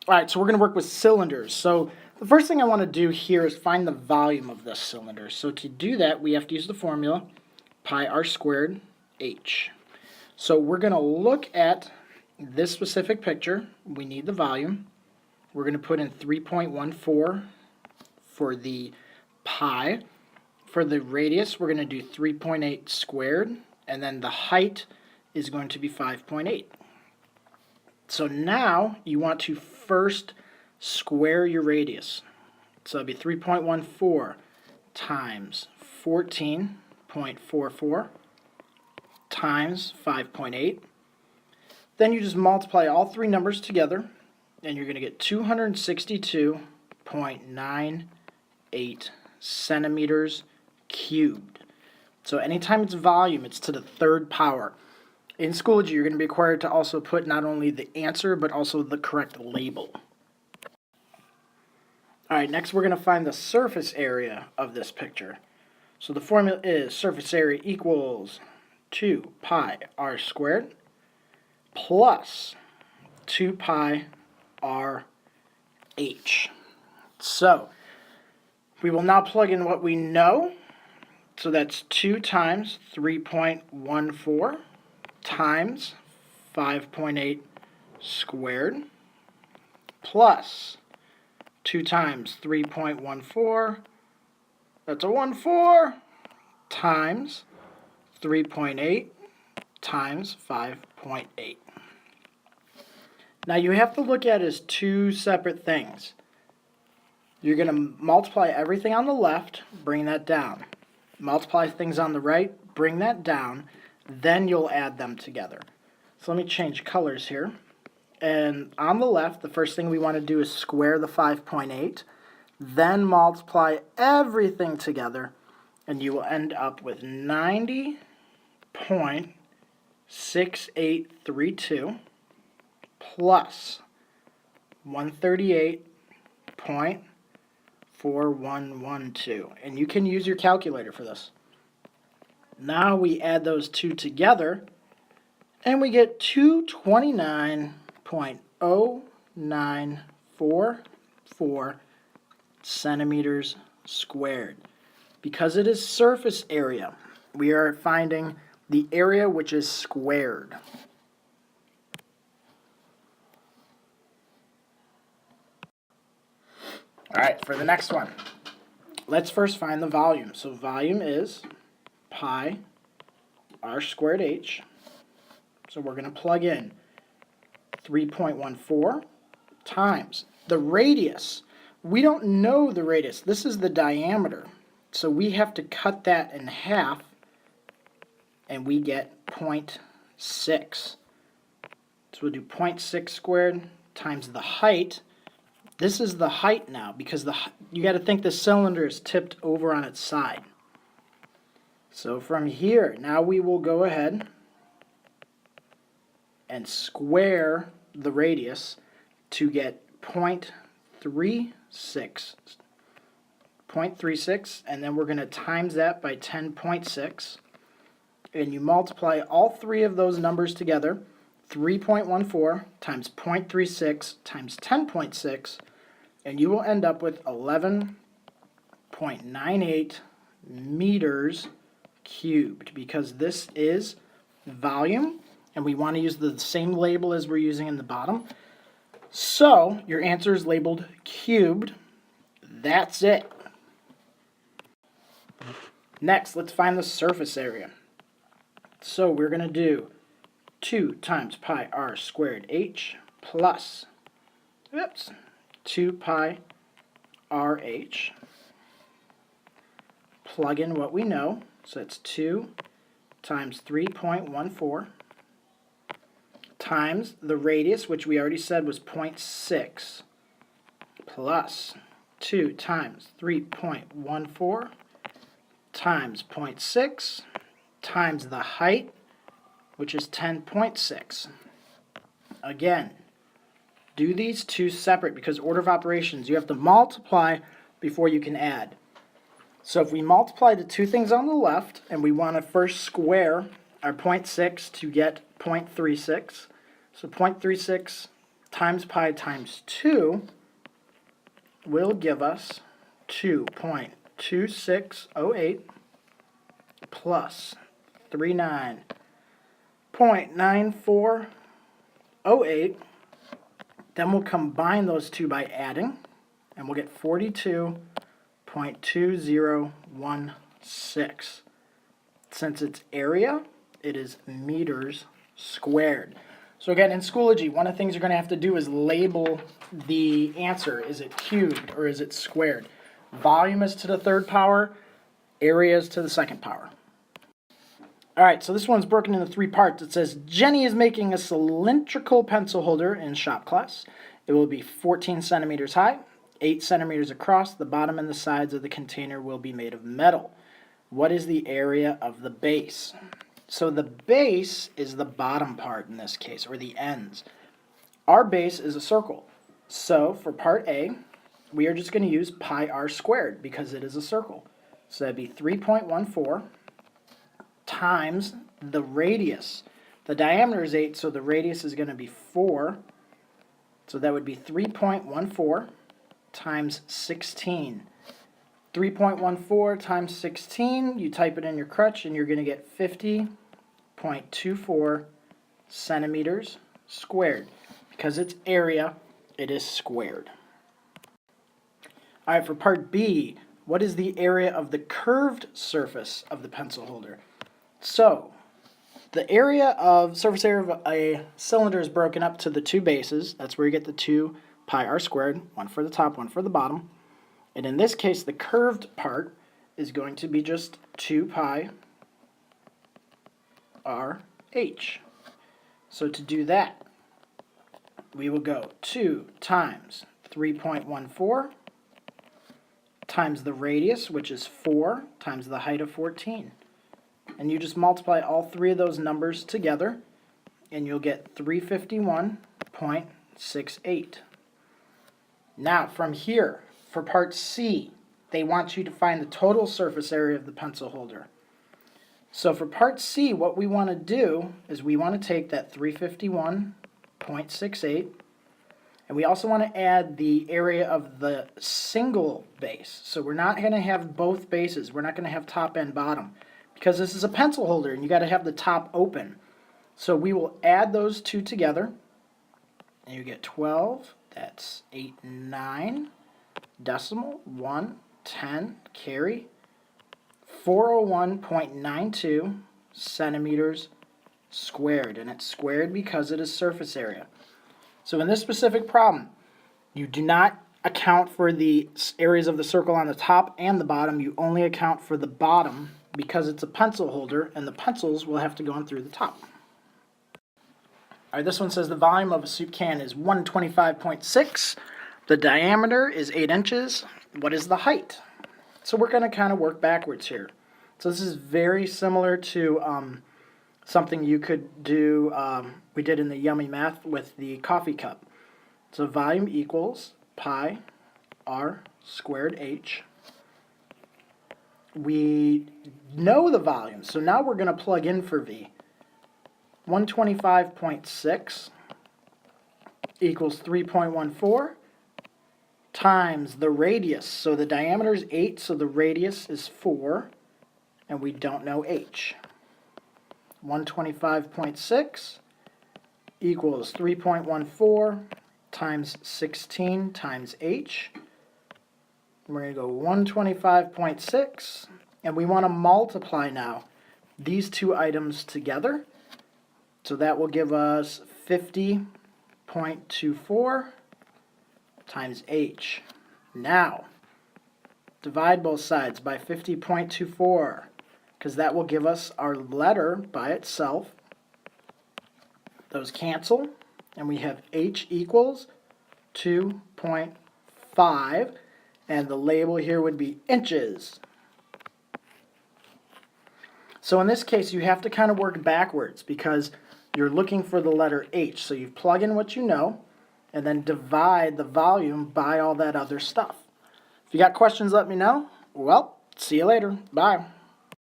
All right, so we're going to work with cylinders. So the first thing I want to do here is find the volume of this cylinder. So to do that, we have to use the formula pi r squared h. So we're going to look at this specific picture. We need the volume. We're going to put in 3.14 for the pi. For the radius, we're going to do 3.8 squared, and then the height is going to be 5.8. So now you want to first square your radius. So that'd be 3.14 times 14.44 times 5.8. Then you just multiply all three numbers together, and you're going to get 262.98 centimeters cubed. So anytime it's volume, it's to the third power. In Schoology, you're going to be required to also put not only the answer, but also the correct label. Alright, next we're going to find the surface area of this picture. So the formula is surface area equals 2 pi r squared plus 2 pi r h. So we will now plug in what we know. So that's 2 times 3.14 times 5.8 squared plus 2 times 3.14, that's a 14, times 3.8 times 5.8. Now you have to look at it as two separate things. You're going to multiply everything on the left, bring that down. Multiply things on the right, bring that down, then you'll add them together. So let me change colors here. And on the left, the first thing we want to do is square the 5.8, then multiply everything together, and you will end up with 90.6832 plus 138.4112. And you can use your calculator for this. Now we add those two together, and we get 229.0944 centimeters squared. Because it is surface area, we are finding the area which is squared. All right, for the next one, let's first find the volume. So volume is pi r squared h. So we're going to plug in 3.14 times the radius. We don't know the radius. This is the diameter. So we have to cut that in half, and we get 0.6. So we'll do 0.6 squared times the height. This is the height now, because you got to think the cylinder is tipped over on its side. So from here, now we will go ahead and square the radius to get 0.36, and then we're going to times that by 10.6, and you multiply all three of those numbers together, 3.14 times 0.36 times 10.6, and you will end up with 11.98 meters cubed, because this is volume, and we want to use the same label as we're using in the bottom. So your answer is labeled cubed. That's it. Next, let's find the surface area. So we're going to do 2 times pi r squared h plus 2 pi r h. Plug in what we know. So it's 2 times 3.14 times the radius, which we already said was 0.6, plus 2 times 3.14 times 0.6 times the height, which is 10.6. Again, do these two separate, because order of operations, you have to multiply before you can add. So if we multiply the two things on the left, and we want to first square our 0.6 to get 0.36, so 0.36 times pi times 2 will give us 2.2608 plus 39.9408. Then we'll combine those two by adding, and we'll get 42.2016. Since it's area, it is meters squared. So again, in Schoology, one of the things you're going to have to do is label the answer. Is it cubed or is it squared? Volume is to the third power, area is to the second power. All right, so this one's broken into 3 parts. It says, Jenny is making a cylindrical pencil holder in shop class. It will be 14 centimeters high, 8 centimeters across. The bottom and the sides of the container will be made of metal. What is the area of the base? So the base is the bottom part in this case, or the ends. Our base is a circle. So for part A, we are just going to use pi r squared because it is a circle. So that'd be 3.14 times the radius. The diameter is 8, so the radius is going to be 4. So that would be 3.14 times 16. 3.14 times 16, you type it in your crutch and you're going to get 50.24 centimeters squared. Because it's area, it is squared. All right, for part B, what is the area of the curved surface of the pencil holder? So, the surface area of a cylinder is broken up to the 2 bases. That's where you get the 2 pi r squared, one for the top, one for the bottom. And in this case, the curved part is going to be just 2 pi r h. So to do that, we will go 2 times 3.14 times the radius, which is 4, times the height of 14. And you just multiply all 3 of those numbers together, and you'll get 351.68. Now, from here, for part C, they want you to find the total surface area of the pencil holder. So for part C, what we want to do is we want to take that 351.68, and we also want to add the area of the single base. So we're not going to have both bases. We're not going to have top and bottom, because this is a pencil holder and you got to have the top open. So we will add those 2 together, and you get 12. That's 8, 9. Decimal, 1, 10, carry, 401.92 centimeters squared. And it's squared because it is surface area. So in this specific problem, you do not account for the areas of the circle on the top and the bottom. You only account for the bottom because it's a pencil holder, and the pencils will have to go on through the top. All right, this one says the volume of a soup can is 125.6. The diameter is 8 inches. What is the height? So we're going to kind of work backwards here. So this is very similar to something you could do, we did in the Yummy Math with the coffee cup. So volume equals pi r squared h. We know the volume, so now we're going to plug in for V. 125.6 equals 3.14 times the radius. So the diameter is 8, so the radius is 4, and we don't know h. 125.6 equals 3.14 times 16 times h. We're going to go 125.6, and we want to multiply now these 2 items together. So that will give us 50.24 times h. Now, divide both sides by 50.24, because that will give us our letter by itself. Those cancel, and we have h equals 2.5, and the label here would be inches. So in this case, you have to kind of work backwards because you're looking for the letter h. So you plug in what you know, and then divide the volume by all that other stuff. If you got questions, let me know. Well, see you later. Bye.